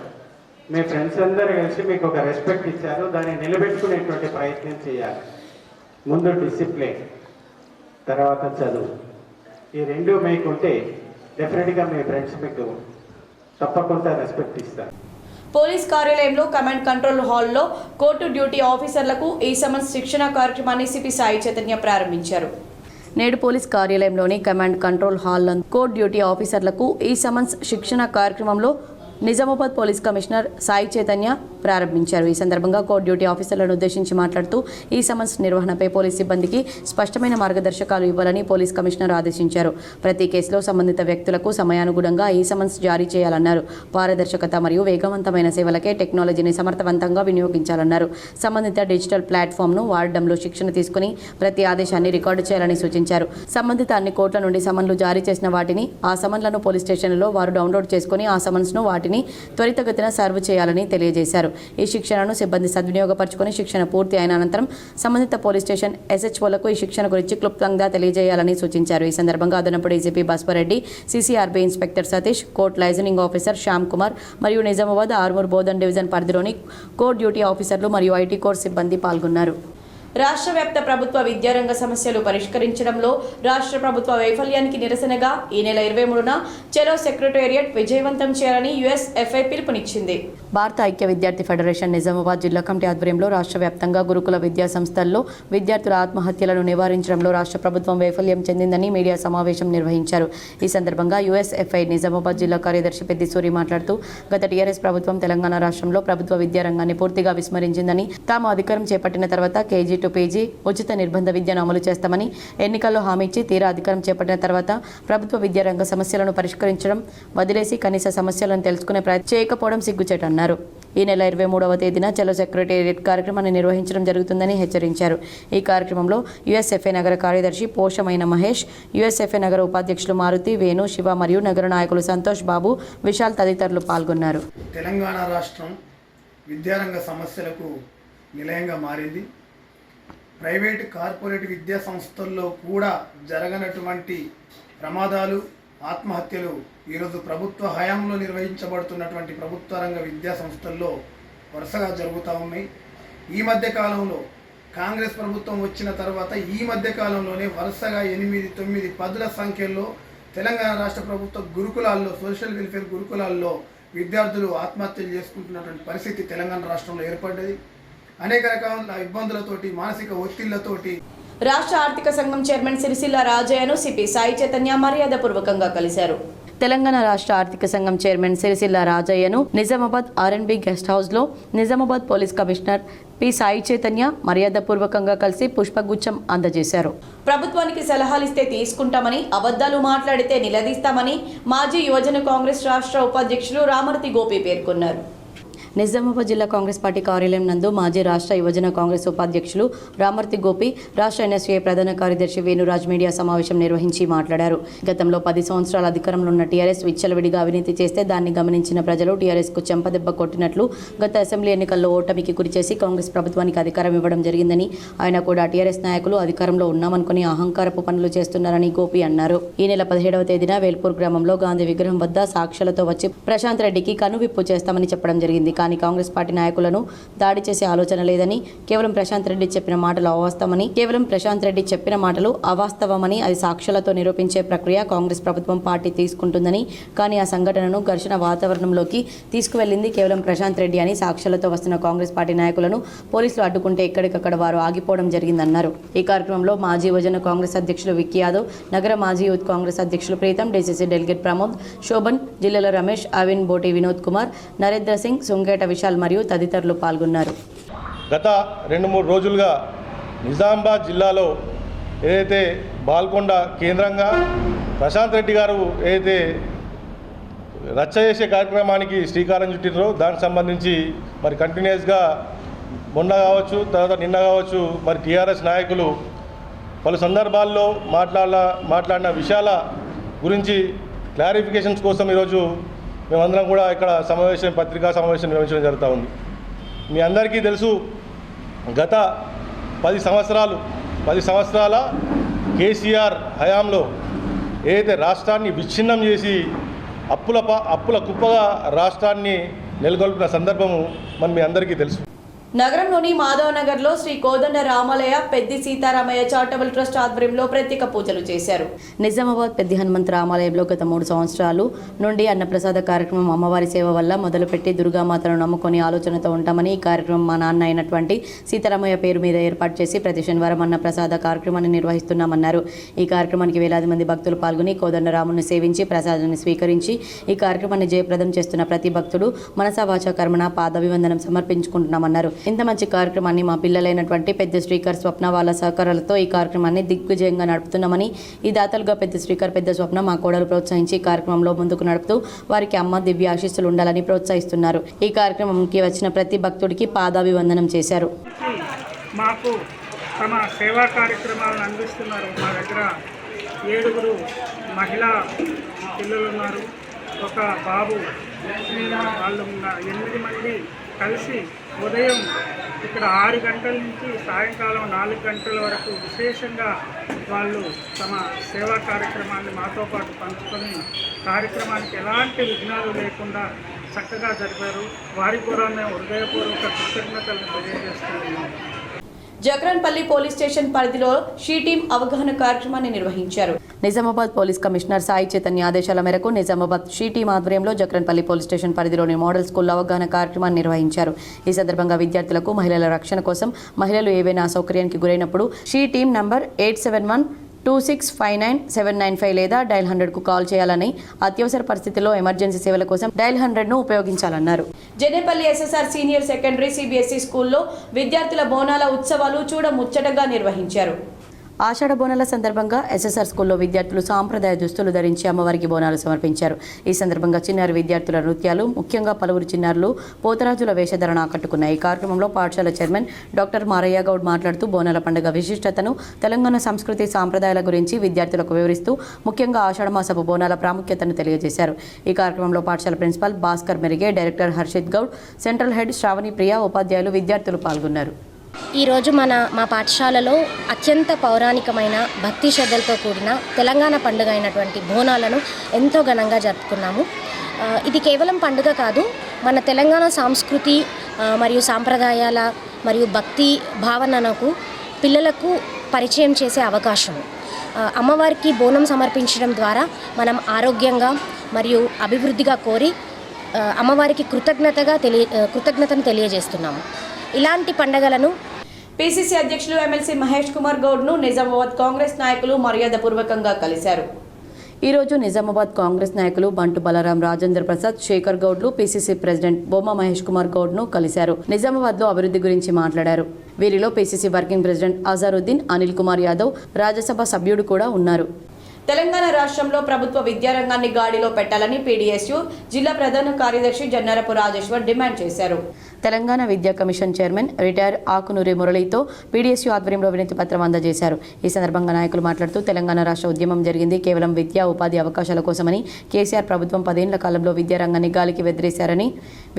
Speaker 5: మీ ఫ్రెండ్స్ అందరూ కలిసి మీకు ఒక రెస్పెక్ట్ ఇచ్చారు, దాన్ని నిలబెట్టుకునేటువంటి ప్రయత్నం చేయాలి. ముందు డిసిప్లిన్, తర్వాత చదువు, ఈ రెండు మీకుంటే డెఫినెట్గా మీ ఫ్రెండ్స్ మీకు తప్పకుండా రెస్పెక్ట్ ఇస్తారు.
Speaker 1: పోలీస్ కార్యాలయంలో కమాండ్ కంట్రోల్ హాల్లో కోర్టు డ్యూటీ ఆఫీసర్లకు ఈ సమన్స్ శిక్షణ కార్యక్రమాన్ని సిపి సాయి చైతన్య ప్రారంభించారు. నేడు పోలీస్ కార్యాలయంలోని కమాండ్ కంట్రోల్ హాల్లో కోర్టు డ్యూటీ ఆఫీసర్లకు ఈ సమన్స్ శిక్షణ కార్యక్రమంలో నిజామాబాద్ పోలీస్ కమిషనర్ సాయి చైతన్య ప్రారంభించారు. ఈ సందర్భంగా కోర్టు డ్యూటీ ఆఫీసర్లను ఉద్దేశించి మాట్లాడుతూ ఈ సమన్స్ నిర్వహణపై పోలీస్ సిబ్బందికి స్పష్టమైన మార్గదర్శకాలు ఇవ్వాలని పోలీస్ కమిషనర్ ఆదేశించారు. ప్రతి కేసులో సంబంధిత వ్యక్తులకు సమయానుగుణంగా ఈ సమన్స్ జారీ చేయాలన్నారు. పారదర్శకత మరియు వేగవంతమైన సేవలకే టెక్నాలజీని సమర్థవంతంగా వినియోగించాలన్నారు. సంబంధిత డిజిటల్ ప్లాట్ఫామ్ను వాడడంలో శిక్షణ తీసుకుని ప్రతి ఆదేశాన్ని రికార్డు చేయాలని సూచించారు. సంబంధిత అన్ని కోర్టుల నుండి సమన్లు జారీ చేసిన వాటిని, ఆ సమన్లను పోలీస్ స్టేషన్లలో వారు డౌన్లోడ్ చేసుకుని ఆ సమన్స్ను వాటిని త్వరితగతిన సర్వ్ చేయాలని తెలియజేశారు. ఈ శిక్షణను సిబ్బంది సద్వినియోగపరచుకుని శిక్షణ పూర్తి అయిన అనంతరం సంబంధిత పోలీస్ స్టేషన్ ఎస్హెచ్ఓలకు ఈ శిక్షణ గురించి క్లుప్తంగా తెలియజేయాలని సూచించారు. ఈ సందర్భంగా అదనపు DGP Bhaskar Reddy, CCRB inspector Satish, court liaisoning officer Shyam Kumar మరియు నిజామాబాద్ ఆర్మూర్ బోధన్ డివిజన్ పరిధిలోని కోర్టు డ్యూటీ ఆఫీసర్లు మరియు ఐటీ కోర్ సిబ్బంది పాల్గొన్నారు. రాష్ట్ర వ్యాప్త ప్రభుత్వ విద్యారంగ సమస్యలు పరిష్కరించడంలో రాష్ట్ర ప్రభుత్వ వైఫల్యానికి నిరసనగా ఈ నెల 23న చలో సెక్రటేరియట్ విజయవంతం చేయాలని యుఎస్ఎఫ్ఐ పిలుపునిచ్చింది. భారత ఐక్య విద్యార్థి ఫెడరేషన్ నిజామాబాద్ జిల్లా కమిటీ ఆధ్వర్యంలో రాష్ట్ర వ్యాప్తంగా గురుకుల విద్యా సంస్థల్లో విద్యార్థుల ఆత్మహత్యలను నివారించడంలో రాష్ట్ర ప్రభుత్వం వైఫల్యం చెందిందని మీడియా సమావేశం నిర్వహించారు. ఈ సందర్భంగా యుఎస్ఎఫ్ఐ నిజామాబాద్ జిల్లా కార్యదర్శి పెద్దిసూరి మాట్లాడుతూ గత టీఆర్ఎస్ ప్రభుత్వం తెలంగాణ రాష్ట్రంలో ప్రభుత్వ విద్యారంగాన్ని పూర్తిగా విస్మరించిందని, తాము అధికారం చేపట్టిన తర్వాత కేజీ టు పీజీ ఉచిత నిర్బంధ విద్యను అమలు చేస్తామని ఎన్నికల్లో హామీ ఇచ్చి తీరా అధికారం చేపట్టిన తర్వాత ప్రభుత్వ విద్యారంగ సమస్యలను పరిష్కరించడం వదిలేసి కనీస సమస్యలను తెలుసుకునే ప్రయత్నం చేయకపోవడం సిగ్గుచేటన్నారు. ఈ నెల 23వ తేదీన చలో సెక్రటేరియట్ కార్యక్రమాన్ని నిర్వహించడం జరుగుతుందని హెచ్చరించారు. ఈ కార్యక్రమంలో యుఎస్ఎఫ్ఐ నగర కార్యదర్శి పోషమైన మహేష్, యుఎస్ఎఫ్ఐ నగర ఉపాధ్యక్షులు మారుతి, వేణు, శివ మరియు నగర నాయకులు సంతోష్ బాబు, విశాల్ తదితరులు పాల్గొన్నారు.
Speaker 6: తెలంగాణ రాష్ట్రం విద్యారంగ సమస్యలకు నిలయంగా మారింది. ప్రైవేటు కార్పొరేట్ విద్యా సంస్థల్లో కూడా జరగనటువంటి ప్రమాదాలు, ఆత్మహత్యలు ఈరోజు ప్రభుత్వ హయాంలో నిర్వహించబడుతున్నటువంటి ప్రభుత్వ రంగ విద్యా సంస్థల్లో వరుసగా జరుగుతూ ఉన్నాయి. ఈ మధ్య కాలంలో కాంగ్రెస్ ప్రభుత్వం వచ్చిన తర్వాత ఈ మధ్య కాలంలోనే వరుసగా 8, 9, 10ల సంఖ్యలో తెలంగాణ రాష్ట్ర ప్రభుత్వ గురుకులాల్లో, సోషల్ వెల్ఫేర్ గురుకులాల్లో విద్యార్థులు ఆత్మహత్యలు చేసుకుంటున్నటువంటి పరిస్థితి తెలంగాణ రాష్ట్రంలో ఏర్పడ్డది. అనేక రకాల ఇబ్బందులతోటి, మానసిక ఒత్తిళ్లతోటి
Speaker 1: రాష్ట్ర ఆర్థిక సంఘం చైర్మన్ సిరిసిల్ల రాజయ్యను సిపి సాయి చైతన్య మర్యాదపూర్వకంగా కలిశారు. తెలంగాణ రాష్ట్ర ఆర్థిక సంఘం చైర్మన్ సిరిసిల్ల రాజయ్యను నిజామాబాద్ ఆర్ఎన్బి గెస్ట్ హౌస్లో Nizamabad police commissioner P Sai Chaitanya మర్యాదపూర్వకంగా కలిసి పుష్పగుచ్చం అందజేశారు. ప్రభుత్వానికి సలహాలిస్తే తీసుకుంటామని, అబద్ధాలు మాట్లాడితే నిలదీస్తామని మాజీ యువజన కాంగ్రెస్ రాష్ట్ర ఉపాధ్యక్షులు రామర్తి గోపి పేర్కొన్నారు. నిజామాబాద్ జిల్లా కాంగ్రెస్ పార్టీ కార్యాలయం నందు మాజీ రాష్ట్ర యువజన కాంగ్రెస్ ఉపాధ్యక్షులు రామర్తి గోపి, రాష్ట్ర ఎన్ఎస్ఏ ప్రధాన కార్యదర్శి వేణురాజ్ మీడియా సమావేశం నిర్వహించి మాట్లాడారు. గతంలో 10 సంవత్సరాల అధికారంలో ఉన్న టీఆర్ఎస్ విచ్చలవిడిగా అవినీతి చేస్తే దాన్ని గమనించిన ప్రజలు టీఆర్ఎస్కు చెంపదెబ్బ కొట్టినట్లు గత అసెంబ్లీ ఎన్నికల్లో ఓటమికి గురిచేసి కాంగ్రెస్ ప్రభుత్వానికి అధికారం ఇవ్వడం జరిగిందని, ఆయన కూడా టీఆర్ఎస్ నాయకులు అధికారంలో ఉన్నామనుకుని అహంకారపు పనులు చేస్తున్నారని గోపి అన్నారు. ఈ నెల 17వ తేదీన వేల్పూర్ గ్రామంలో గాంధీ విగ్రహం వద్ద సాక్ష్యాలతో వచ్చి ప్రశాంత్ రెడ్డికి కనువిప్పు చేస్తామని చెప్పడం జరిగింది. కానీ కాంగ్రెస్ పార్టీ నాయకులను దాడి చేసే ఆలోచన లేదని, కేవలం ప్రశాంత్ రెడ్డి చెప్పిన మాటలు అవాస్తవమని అది సాక్ష్యాలతో నిరూపించే ప్రక్రియ కాంగ్రెస్ ప్రభుత్వం పార్టీ తీసుకుంటుందని, కానీ ఆ సంఘటనను ఘర్షణ వాతావరణంలోకి తీసుకువెళ్లింది కేవలం ప్రశాంత్ రెడ్డి అని సాక్ష్యాలతో వస్తున్న కాంగ్రెస్ పార్టీ నాయకులను పోలీసులు అడ్డుకుంటే ఎక్కడికక్కడ వారు ఆగిపోవడం జరిగిందన్నారు. ఈ కార్యక్రమంలో మాజీ యువజన కాంగ్రెస్ అధ్యక్షులు విక్కీ యాదవ్, నగర మాజీ యూత్ కాంగ్రెస్ అధ్యక్షులు ప్రీతం, డీసీసీ డెలిగేట్ ప్రమోద్, శోభన్, జిల్లాల రమేష్, అవిన్, బోటి వినోద్ కుమార్, నరేంద్ర సింగ్, సుంకేట విశాల్ మరియు తదితరులు పాల్గొన్నారు.
Speaker 7: గత 2-3 రోజులుగా నిజామాబాద్ జిల్లాలో ఏదైతే బాల్కొండ కేంద్రంగా ప్రశాంత్ రెడ్డి గారు ఏదైతే రచ్చ చేసే కార్యక్రమానికి శ్రీకారం చుట్టినరో దానికి సంబంధించి మరి కంటిన్యూస్గా మొన్న కావచ్చు, తర్వాత నిన్న కావచ్చు, మరి టీఆర్ఎస్ నాయకులు పలు సందర్భాల్లో మాట్లాడిన విషయాల గురించి క్లారిఫికేషన్స్ కోసం ఈరోజు మేమందరం కూడా ఇక్కడ పత్రికా సమావేశం నిర్వహించడం జరుగుతూ ఉంది. మీ అందరికీ తెలుసు, గత 10 సంవత్సరాల కేసీఆర్ హయాంలో ఏదైతే రాష్ట్రాన్ని విచ్ఛిన్నం చేసి అప్పుల కుప్పగా రాష్ట్రాన్ని నెలకొల్పిన సందర్భము మన మీ అందరికీ తెలుసు.
Speaker 1: నగరంలోని మాధవ్ నగర్లో శ్రీ కోదండ రామాలయ పెద్ది సీతారామయ్య చారిటబుల్ ట్రస్ట్ ఆధ్వర్యంలో ప్రత్యేక పూజలు చేశారు. నిజామాబాద్ పెద్ది హనుమంత రామాలయంలో గత 3 సంవత్సరాలు నుండి అన్నప్రసాద కార్యక్రమం అమ్మవారి సేవ వల్ల మొదలుపెట్టి దుర్గామాతను నమ్ముకొని ఆలోచనతో ఉంటామని, ఈ కార్యక్రమం మా నాన్న అయినటువంటి సీతారామయ్య పేరు మీద ఏర్పాటు చేసి ప్రతి శనివారం అన్నప్రసాద కార్యక్రమాన్ని నిర్వహిస్తున్నామన్నారు. ఈ కార్యక్రమానికి వేలాది మంది భక్తులు పాల్గొని కోదండరాముని సేవించి ప్రసాదాన్ని స్వీకరించి ఈ కార్యక్రమాన్ని జయప్రదం చేస్తున్న ప్రతి భక్తుడు మనసా వాచా కర్మణ పాదాభివందనం సమర్పించుకుంటున్నామన్నారు. ఇంత మంచి కార్యక్రమాన్ని మా పిల్లలైనటువంటి పెద్ద శ్రీకర్ స్వప్న వాళ్ళ సహకారాలతో ఈ కార్యక్రమాన్ని దిగ్విజయంగా నడుపుతున్నామని, ఈ దాతలుగా పెద్ద శ్రీకర్ పెద్ద స్వప్న మా కోడలు ప్రోత్సహించి ఈ కార్యక్రమంలో ముందుకు నడుపుతూ వారికి అమ్మ దివ్య ఆశీస్సులు ఉండాలని ప్రోత్సహిస్తున్నారు. ఈ కార్యక్రమంకి వచ్చిన ప్రతి భక్తుడికి పాదాభివందనం చేశారు.
Speaker 8: మాకు తమ సేవా కార్యక్రమాలను అందిస్తున్నారు. మా దగ్గర 7 మహిళా పిల్లలు ఉన్నారు, ఒక బాబు. వాళ్ళు 8 మంది కలిసి ఉదయం ఇక్కడ 6 గంటల నుంచి సాయంకాలం 4 గంటల వరకు విశేషంగా వాళ్ళు తమ సేవా కార్యక్రమాన్ని మాతో పాటు పంచుకొని కార్యక్రమానికి ఎలాంటి విఘ్నాలు లేకుండా చక్కగా జరిపారు. వారికి కూడా మేము హృదయపూర్వక కృతజ్ఞతలను తెలియజేస్తున్నాము.
Speaker 1: జక్రన్పల్లి పోలీస్ స్టేషన్ పరిధిలో షీ టీం అవగాహన కార్యక్రమాన్ని నిర్వహించారు. నిజామాబాద్ పోలీస్ కమిషనర్ సాయి చైతన్య ఆదేశాల మేరకు నిజామాబాద్ షీ టీం ఆధ్వర్యంలో జక్రన్పల్లి పోలీస్ స్టేషన్ పరిధిలోని మోడల్ స్కూల్లో అవగాహన కార్యక్రమాన్ని నిర్వహించారు. ఈ సందర్భంగా విద్యార్థులకు మహిళల రక్షణ కోసం మహిళలు ఏవైనా అసౌకర్యానికి గురైనప్పుడు షీ టీం నంబర్ 8712659795 లేదా డయల్ 100కు కాల్ చేయాలని, అత్యవసర పరిస్థితుల్లో ఎమర్జెన్సీ సేవల కోసం డయల్ 100ను ఉపయోగించాలన్నారు. Janepalli SSR senior secondary CBSE స్కూల్లో విద్యార్థుల బోనాల ఉత్సవాలు చూడముచ్చటగా నిర్వహించారు. ఆషాఢ బోనాల సందర్భంగా ఎస్ఎస్ఆర్ స్కూల్లో విద్యార్థులు సాంప్రదాయ దుస్తులు ధరించి అమ్మవారికి బోనాలు సమర్పించారు. ఈ సందర్భంగా చిన్నారి విద్యార్థుల నృత్యాలు, ముఖ్యంగా పలువురు చిన్నారులు పోతరాజుల వేషధరణ ఆకట్టుకున్నాయి. ఈ కార్యక్రమంలో పాఠశాల చైర్మన్ డాక్టర్ మారయ్య గౌడ్ మాట్లాడుతూ బోనాల పండుగ విశిష్టతను, తెలంగాణ సంస్కృతి సాంప్రదాయాల గురించి విద్యార్థులకు వివరిస్తూ ముఖ్యంగా ఆషాఢమాసపు బోనాల ప్రాముఖ్యతను తెలియజేశారు. ఈ కార్యక్రమంలో పాఠశాల principal Bhaskar Merige, director Harshit Goud, central head Shravani Priya, ఉపాధ్యాయులు, విద్యార్థులు పాల్గొన్నారు.
Speaker 9: ఈరోజు మా పాఠశాలలో అత్యంత పౌరాణికమైన భక్తి శ్రద్ధలతో కూడిన తెలంగాణ పండుగ అయినటువంటి బోనాలను ఎంతో ఘనంగా జరుపుకున్నాము. ఇది కేవలం పండుగ కాదు, మన తెలంగాణ సంస్కృతి మరియు సాంప్రదాయాల మరియు భక్తి భావనకు పిల్లలకు పరిచయం చేసే అవకాశం. అమ్మవారికి బోనం సమర్పించడం ద్వారా మనం ఆరోగ్యంగా మరియు అభివృద్ధిగా కోరి అమ్మవారికి కృతజ్ఞతను తెలియజేస్తున్నాము. ఇలాంటి పండుగలను
Speaker 1: పిసిసి అధ్యక్షులు ఎమ్మెల్సీ మహేష్ కుమార్ గౌడ్ను నిజామాబాద్ కాంగ్రెస్ నాయకులు మర్యాదపూర్వకంగా కలిశారు. ఈరోజు నిజామాబాద్ కాంగ్రెస్ నాయకులు బంటు బలరాం, రాజేంద్ర ప్రసాద్, శేఖర్ గౌడ్లు పిసిసి ప్రెసిడెంట్ బొమ్మ మహేష్ కుమార్ గౌడ్ను కలిశారు. నిజామాబాద్లో అభివృద్ధి గురించి మాట్లాడారు. వీరిలో PCC working president Azharuddin, Anil Kumar Yadav, Rajya Sabha సభ్యుడు కూడా ఉన్నారు. తెలంగాణ రాష్ట్రంలో ప్రభుత్వ విద్యారంగాన్ని గాడిలో పెట్టాలని పీడీఎస్యు జిల్లా ప్రధాన కార్యదర్శి జన్నారపు రాజేశ్వర్ డిమాండ్ చేశారు. తెలంగాణ విద్యా కమిషన్ చైర్మన్ రిటైర్ ఆకునూరి మురళితో పీడీఎస్యూ ఆధ్వర్యంలో వినతి పత్రం అందజేశారు. ఈ సందర్భంగా నాయకులు మాట్లాడుతూ తెలంగాణ రాష్ట్ర ఉద్యమం జరిగింది కేవలం విద్యా ఉపాధి అవకాశాల కోసమని, కేసీఆర్ ప్రభుత్వం 10 ఏళ్ల కాలంలో విద్యారంగాన్ని గాలికి వెదిరేశారని,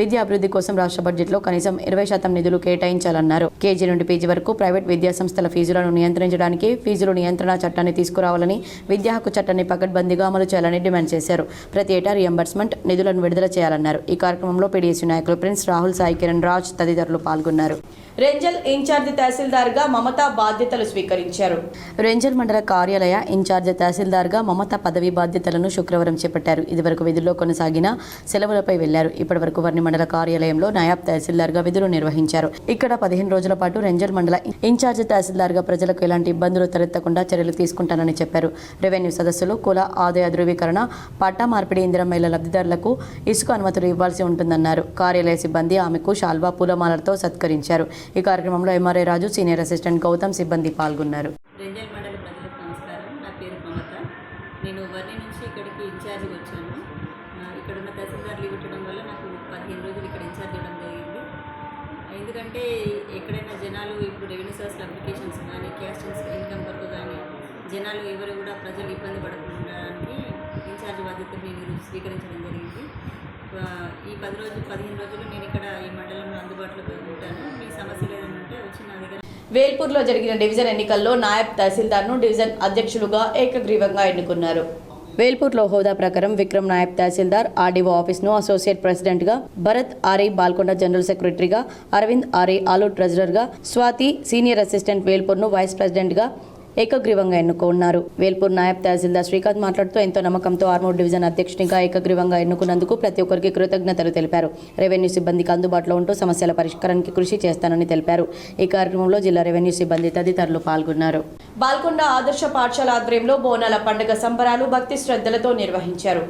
Speaker 1: విద్యా అభివృద్ధి కోసం రాష్ట్ర బడ్జెట్లో కనీసం 20% నిధులు కేటాయించాలన్నారు. కేజీ నుండి పీజీ వరకు ప్రైవేట్ విద్యా సంస్థల ఫీజులను నియంత్రించడానికి ఫీజులు నియంత్రణ చట్టాన్ని తీసుకురావాలని, విద్యా హక్కు చట్టాన్ని పకడ్బందీగా అమలు చేయాలని డిమాండ్ చేశారు. ప్రతి ఏటా రియంబర్స్మెంట్ నిధులను విడుదల చేయాలన్నారు. ఈ కార్యక్రమంలో పీడీఎస్యూ నాయకులు ప్రిన్స్ రాహుల్, సాయి కిరణ్ రాజ్ తదితరులు పాల్గొన్నారు. రెంజల్ ఇన్ఛార్జ్ తహసీల్దార్గా మమత బాధ్యతలు స్వీకరించారు. రెంజల్ మండల కార్యాలయ ఇన్ఛార్జ్ తహసీల్దార్గా మమత పదవి బాధ్యతలను శుక్రవారం చేపట్టారు. ఇదివరకు విధుల్లో కొనసాగిన సెలవులపై వెళ్లారు. ఇప్పటివరకు వర్ణి మండల కార్యాలయంలో నాయబ్ తహసీల్దార్గా విధులు నిర్వహించారు. ఇక్కడ 15 రోజుల పాటు రెంజల్ మండల ఇన్ఛార్జ్ తహసీల్దార్గా ప్రజలకు ఎలాంటి ఇబ్బందులు తలెత్తకుండా చర్యలు తీసుకుంటానని చెప్పారు. రెవెన్యూ సదస్సులు, కుల ఆదాయ ధృవీకరణ, పట్టా మార్పిడి, ఇందిరమ్మ ఇళ్ల లబ్ధిదారులకు ఇసుక అనుమతులు ఇవ్వాల్సి ఉంటుందన్నారు. కార్యాలయ సిబ్బంది ఆమెకు శాల్వా, పూలమాలతో సత్కరించారు. ఈ కార్యక్రమంలో ఎంఆర్ఐ రాజు, సీనియర్ అసిస్టెంట్ గౌతమ్ సిబ్బంది పాల్గొన్నారు.
Speaker 10: రెంజల్ మండల ప్రజలకు నమస్కారం. నా పేరు మమత. నేను వర్ణి నుంచి ఇక్కడికి ఇన్ఛార్జ్గా వచ్చాను. ఇక్కడ ఉన్న తహసీల్దార్లు ఇవ్వటం వల్ల నాకు 15 రోజులు ఇక్కడ ఇన్ఛార్జ్ ఇవ్వడం జరిగింది. ఎందుకంటే ఎక్కడైనా జనాలు ఇప్పుడు రెవెన్యూ సోర్స్ అప్లికేషన్స్ కానీ, క్యాస్ట్ ఇన్కమ్ వరకు కానీ జనాలు ఎవరు కూడా ప్రజలు ఇబ్బంది పడకుండా ఇన్ఛార్జ్ బాధ్యతలు నేను స్వీకరించడం జరిగింది. ఈ 15 రోజులు నేను ఇక్కడ ఈ మండలంలో అందుబాటులో ఉంటాను. మీ సమస్యలు ఏదైనా ఉంటే వచ్చి నా దగ్గర.
Speaker 1: వేల్పూర్లో జరిగిన డివిజన్ ఎన్నికల్లో నాయబ్ తహసీల్దార్ను డివిజన్ అధ్యక్షులుగా ఏకగ్రీవంగా ఎన్నుకున్నారు. వేల్పూర్లో హోదా ప్రకారం విక్రమ్ నాయబ్ తహసీల్దార్, ఆర్డీఓ ఆఫీస్ను అసోసియేట్ ప్రెసిడెంట్గా, భరత్ ఆర్ఐ బాల్కొండ జనరల్ సెక్రటరీగా, అరవింద్ ఆర్ఐ ఆలూట్ ట్రెజరర్గా, స్వాతి సీనియర్ అసిస్టెంట్ వేల్పూర్ను వైస్ ప్రెసిడెంట్గా ఏకగ్రీవంగా ఎన్నుకున్నారు. వేల్పూర్ నాయబ్ తహసీల్దార్ శ్రీకాంత్ మాట్లాడుతూ ఎంతో నమ్మకంతో ఆర్మూర్ డివిజన్ అధ్యక్షునిగా ఏకగ్రీవంగా ఎన్నుకున్నందుకు ప్రతి ఒక్కరికి కృతజ్ఞతలు తెలిపారు. రెవెన్యూ సిబ్బందికి అందుబాటులో ఉంటూ సమస్యల పరిష్కారానికి కృషి చేస్తానని తెలిపారు. ఈ కార్యక్రమంలో జిల్లా రెవెన్యూ సిబ్బంది తదితరులు పాల్గొన్నారు. బాల్కొండ ఆదర్శ పాఠశాల ఆధ్వర్యంలో బోనాల పండుగ సంబరాలు భక్తి శ్రద్ధలతో నిర్వహించారు.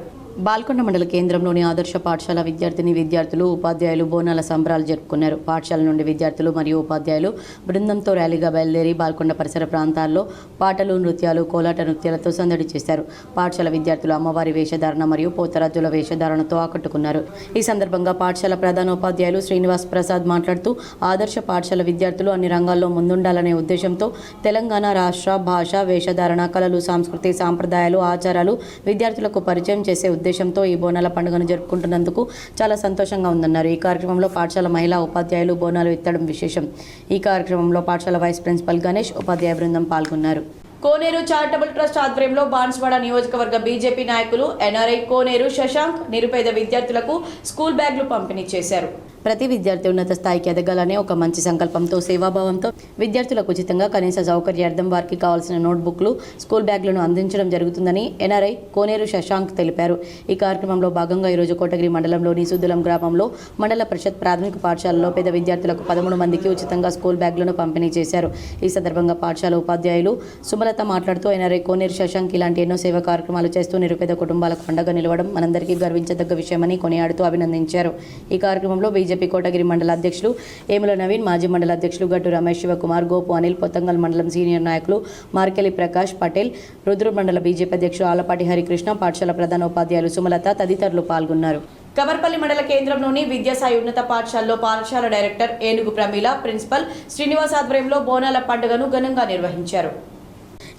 Speaker 1: బాల్కొండ మండల కేంద్రంలోని ఆదర్శ పాఠశాల విద్యార్థులు, ఉపాధ్యాయులు బోనాల సంబరాలు జరుపుకున్నారు. పాఠశాల నుండి విద్యార్థులు మరియు ఉపాధ్యాయులు బృందంతో ర్యాలీగా బయలుదేరి బాల్కొండ పరిసర ప్రాంతాల్లో పాటలు, నృత్యాలు, కోలాట నృత్యాలతో సందడి చేశారు. పాఠశాల విద్యార్థులు అమ్మవారి వేషధారణ మరియు పోతరాజుల వేషధారణతో ఆకట్టుకున్నారు. ఈ సందర్భంగా పాఠశాల ప్రధానోపాధ్యాయులు శ్రీనివాస్ ప్రసాద్ మాట్లాడుతూ ఆదర్శ పాఠశాల విద్యార్థులు అన్ని రంగాల్లో ముందుండాలనే ఉద్దేశంతో తెలంగాణ రాష్ట్ర భాష, వేషధారణ, కళలు, సంస్కృతి, సాంప్రదాయాలు, ఆచారాలు విద్యార్థులకు పరిచయం చేసే ఉద్దేశంతో ఈ బోనాల పండుగను జరుపుకుంటున్నందుకు చాలా సంతోషంగా ఉందన్నారు. ఈ కార్యక్రమంలో పాఠశాల మహిళా ఉపాధ్యాయులు బోనాలు ఎత్తడం విశేషం. ఈ కార్యక్రమంలో పాఠశాల వైస్ ప్రిన్సిపల్ గణేష్, ఉపాధ్యాయ బృందం పాల్గొన్నారు. కోనేరు చారిటబుల్ ట్రస్ట్ ఆధ్వర్యంలో బాన్స్వాడ నియోజకవర్గ బీజేపీ నాయకులు ఎన్ఆర్ఐ కోనేరు శశాంక్ నిరుపేద విద్యార్థులకు స్కూల్ బ్యాగ్లు పంపిణీ చేశారు. ప్రతి విద్యార్థి ఉన్నత స్థాయికి ఎదగాలనే ఒక మంచి సంకల్పంతో, సేవాభావంతో విద్యార్థులకు ఉచితంగా కనీస సౌకర్యార్థం వారికి కావాల్సిన నోట్బుక్లు, స్కూల్ బ్యాగ్లను అందించడం జరుగుతుందని ఎన్ఆర్ఐ కోనేరు శశాంక్ తెలిపారు. ఈ కార్యక్రమంలో భాగంగా ఈరోజు కోటగిరి మండలంలోని సుద్దులం గ్రామంలో మండల పరిషత్ ప్రాథమిక పాఠశాలలో పేద విద్యార్థులకు 13 మందికి ఉచితంగా స్కూల్ బ్యాగ్లను పంపిణీ చేశారు. ఈ సందర్భంగా పాఠశాల ఉపాధ్యాయులు సుమలత మాట్లాడుతూ ఎన్ఆర్ఐ కోనేరు శశాంక్ ఇలాంటి ఎన్నో సేవా కార్యక్రమాలు చేస్తూ నిరుపేద కుటుంబాలకు అండగా నిలవడం మనందరికీ గర్వించదగ్గ విషయమని కొనియాడుతూ అభినందించారు. ఈ కార్యక్రమంలో బీజేపీ కోటగిరి మండల అధ్యక్షులు ఏముల నవీన్, మాజీ మండల అధ్యక్షులు గట్టు రమేష్, శివకుమార్, గోపు అనిల్, పొత్తంగల్ మండలం సీనియర్ నాయకులు మార్కెలి ప్రకాష్ పటేల్, రుద్రూర్ మండల బీజేపీ అధ్యక్షులు ఆలపాటి హరికృష్ణ, పాఠశాల ప్రధానోపాధ్యాయులు సుమలత తదితరులు పాల్గొన్నారు. కవర్పల్లి మండల కేంద్రంలోని విద్యాసాయి ఉన్నత పాఠశాలలో పాఠశాల డైరెక్టర్ ఏనుగు ప్రమీల, ప్రిన్సిపల్ శ్రీనివాస్ ఆధ్వర్యంలో బోనాల పండుగను ఘనంగా నిర్వహించారు.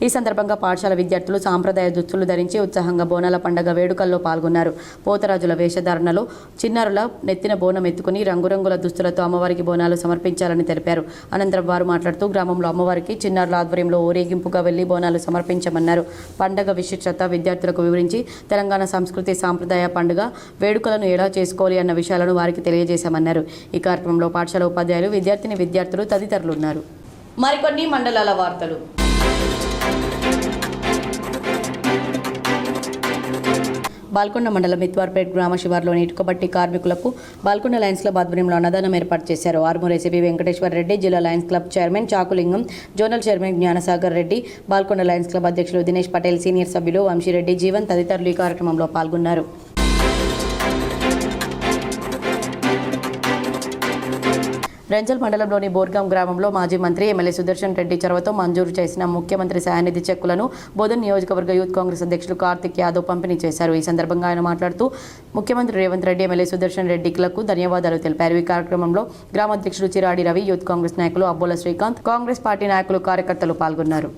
Speaker 1: ఈ సందర్భంగా పాఠశాల విద్యార్థులు సాంప్రదాయ దుస్తులు ధరించి ఉత్సాహంగా బోనాల పండుగ వేడుకల్లో పాల్గొన్నారు. పోతరాజుల వేషధారణలో చిన్నారుల నెత్తిన బోనం ఎత్తుకుని రంగురంగుల దుస్తులతో అమ్మవారికి బోనాలు సమర్పించాలని తెలిపారు. అనంతరం వారు మాట్లాడుతూ గ్రామంలో అమ్మవారికి చిన్నారుల ఆధ్వర్యంలో ఊరేగింపుగా వెళ్లి బోనాలు సమర్పించమన్నారు. పండుగ విశిష్టత విద్యార్థులకు వివరించి తెలంగాణ సంస్కృతి, సాంప్రదాయ పండుగ వేడుకలను ఎలా చేసుకోవాలి అన్న విషయాలను వారికి తెలియజేశామన్నారు. ఈ కార్యక్రమంలో పాఠశాల ఉపాధ్యాయులు, విద్యార్థులు తదితరులు ఉన్నారు. మరికొన్ని మండలాల వార్తలు. బాల్కొండ మండలం మిత్వార్పేట్ గ్రామ శివార్లోని ఇటుకబట్టి కార్మికులకు బాల్కొండ లయన్స్ క్లబ్ ఆధ్వర్యంలో అన్నదానం ఏర్పాటు చేశారు. ఆర్మూర్ ఏసీపీ వెంకటేశ్వర రెడ్డి, జిల్లా lions club chairman Chakulingam, zonal chairman Gnanasagar Reddy, Balkonda lions club అధ్యక్షులు దినేష్ పటేల్, సీనియర్ సభ్యులు వంశీరెడ్డి, జీవన్ తదితరులు ఈ కార్యక్రమంలో పాల్గొన్నారు. రెంజల్ మండలంలోని బోర్గాం గ్రామంలో మాజీ మంత్రి ఎమ్మెల్యే సుదర్శన్ రెడ్డి చొరవతో మంజూరు చేసిన ముఖ్యమంత్రి సహాయనిధి చెక్కులను బోధన్ నియోజకవర్గ యూత్ కాంగ్రెస్ అధ్యక్షులు కార్తిక్ యాదవ్ పంపిణీ చేశారు. ఈ సందర్భంగా ఆయన మాట్లాడుతూ ముఖ్యమంత్రి రేవంత్ రెడ్డి ఎమ్మెల్యే సుదర్శన్ రెడ్డిలకు ధన్యవాదాలు తెలిపారు. ఈ కార్యక్రమంలో గ్రామాధ్యక్షుడు చిరాడి రవి, యూత్ కాంగ్రెస్ నాయకులు అబ్బోల శ్రీకాంత్, కాంగ్రెస్ పార్టీ నాయకులు, కార్యకర్తలు పాల్గొన్నారు.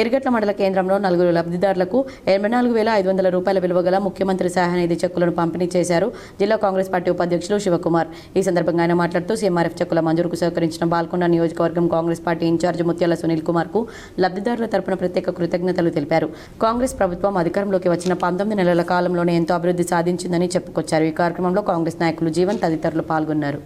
Speaker 1: ఎర్గట్ల మండల కేంద్రంలో 4 లబ్ధిదారులకు 84,500 రూపాయల విలువ గల ముఖ్యమంత్రి సహాయనిధి చెక్కులను పంపిణీ చేశారు జిల్లా కాంగ్రెస్ పార్టీ ఉపాధ్యక్షులు శివకుమార్. ఈ సందర్భంగా ఆయన మాట్లాడుతూ సీఎంఆర్ఎఫ్ చెక్కుల మంజూరుకు సహకరించిన బాల్కొండ నియోజకవర్గం కాంగ్రెస్ పార్టీ ఇన్ఛార్జ్ ముత్యాల సునీల్ కుమార్ కు లబ్ధిదారుల తరపున ప్రత్యేక కృతజ్ఞతలు తెలిపారు. కాంగ్రెస్ ప్రభుత్వం అధికారంలోకి వచ్చిన 19 నెలల కాలంలోనే ఎంతో అభివృద్ధి సాధించిందని చెప్పుకొచ్చారు. ఈ కార్యక్రమంలో కాంగ్రెస్ నాయకులు జీవన్ తదితరులు పాల్గొన్నారు.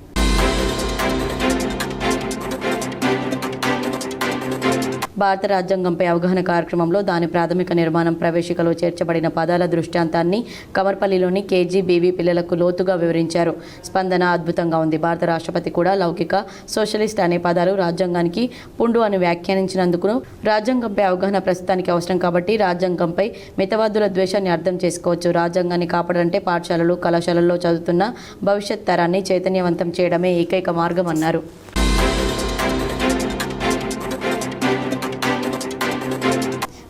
Speaker 1: భారత రాజ్యాంగంపై అవగాహన కార్యక్రమంలో దాని ప్రాథమిక నిర్మాణం ప్రవేశికలో చేర్చబడిన పదాల దృష్టాంతాన్ని కమర్పల్లిలోని కేజీబీవీ పిల్లలకు లోతుగా వివరించారు. స్పందన అద్భుతంగా ఉంది. భారత రాష్ట్రపతి కూడా లౌకిక, సోషలిస్ట్ అనే పదాలు రాజ్యాంగానికి పుండు అని వ్యాఖ్యానించినందుకు రాజ్యాంగంపై అవగాహన ప్రస్తుతానికి అవసరం కాబట్టి రాజ్యాంగంపై మితవాదుల ద్వేషాన్ని అర్థం చేసుకోవచ్చు. రాజ్యాంగాన్ని కాపాడాలంటే పాఠశాలలు, కళాశాలల్లో చదువుతున్న భవిష్యత్ తరాన్ని చైతన్యవంతం చేయడమే ఏకైక మార్గం అన్నారు.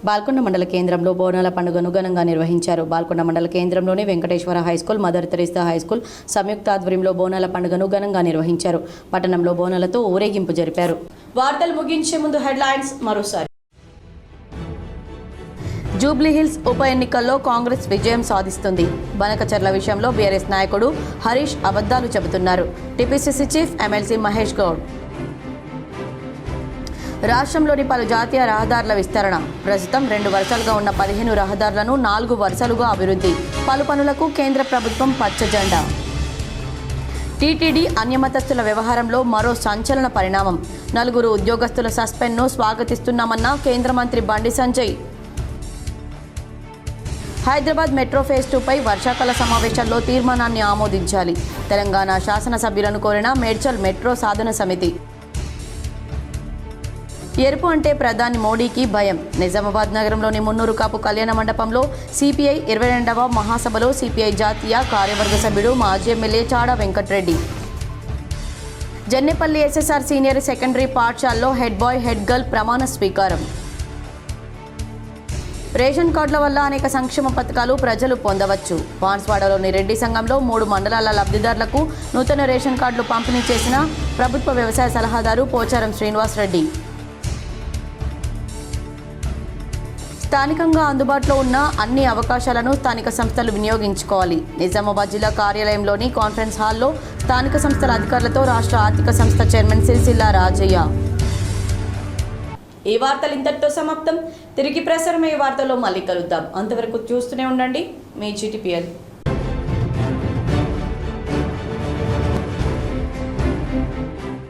Speaker 1: బాల్కొండ మండల కేంద్రంలో బోనాల పండుగను ఘనంగా నిర్వహించారు. బాల్కొండ మండల కేంద్రంలోని Venkateshwara high school, mother Teresa high school సంయుక్త ఆధ్వర్యంలో బోనాల పండుగను ఘనంగా నిర్వహించారు. పట్టణంలో బోనాలతో ఊరేగింపు జరిపారు. వార్తలు ముగించే ముందు హెడ్లైన్స్ మరోసారి. జూబ్లీహిల్స్ ఉప ఎన్నికల్లో కాంగ్రెస్ విజయం సాధిస్తుంది. బనకచర్ల విషయంలో బీఆర్ఎస్ నాయకుడు హరీష్ అబద్ధాలు చెబుతున్నారు. TPCC chief MLC Mahesh Goud. రాష్ట్రంలోని పలు జాతీయ రహదారుల విస్తరణ. ప్రస్తుతం 2 వరుసలుగా ఉన్న 15 రహదారులను 4 వరుసలుగా అభివృద్ధి. పలు పనులకు కేంద్ర ప్రభుత్వం పచ్చజెండా. టీటీడీ అన్యమతస్థుల వ్యవహారంలో మరో సంచలన పరిణామం. 4 ఉద్యోగస్తుల సస్పెండ్ను స్వాగతిస్తున్నామన్న కేంద్ర మంత్రి బండి సంజయ్. హైదరాబాద్ మెట్రో ఫేజ్ 2పై వర్షాకాల సమావేశాల్లో తీర్మానాన్ని ఆమోదించాలి. తెలంగాణ శాసనసభ్యులను కోరిన మేడ్చల్ మెట్రో సాధన సమితి. ఎరుపు అంటే ప్రధాని మోడీకి భయం. నిజామాబాద్ నగరంలోని మున్నూరు కాపు కళ్యాణ మండపంలో సిపిఐ 22వ మహాసభలో సిపిఐ జాతీయ కార్యవర్గ సభ్యుడు మాజీ MLA Chada Venkatreddy. Jannepalli SSR senior secondary పాఠశాలలో హెడ్ బాయ్, హెడ్ గర్ల్ ప్రమాణ స్వీకారం. రేషన్ కార్డుల వల్ల అనేక సంక్షేమ పథకాలు ప్రజలు పొందవచ్చు. బాన్స్వాడలోని రెడ్డి సంఘంలో 3 మండలాల లబ్ధిదారులకు నూతన రేషన్ కార్డులు పంపిణీ చేసిన ప్రభుత్వ వ్యవసాయ సలహాదారు పోచారం శ్రీనివాస్ రెడ్డి. స్థానికంగా అందుబాటులో ఉన్న అన్ని అవకాశాలను స్థానిక సంస్థలు వినియోగించుకోవాలి. నిజామాబాద్ జిల్లా కార్యాలయంలోని కాన్ఫరెన్స్ హాల్లో స్థానిక సంస్థల అధికారులతో రాష్ట్ర ఆర్థిక సంస్థ చైర్మన్ సిరిసిల్ల రాజయ్య. ఈ వార్తలు ఇంతటితో సమాప్తం. తిరిగి ప్రసారమయ్యే వార్తల్లో మళ్ళీ కలుద్దాం. అంతవరకు చూస్తూనే ఉండండి మీ GTPL.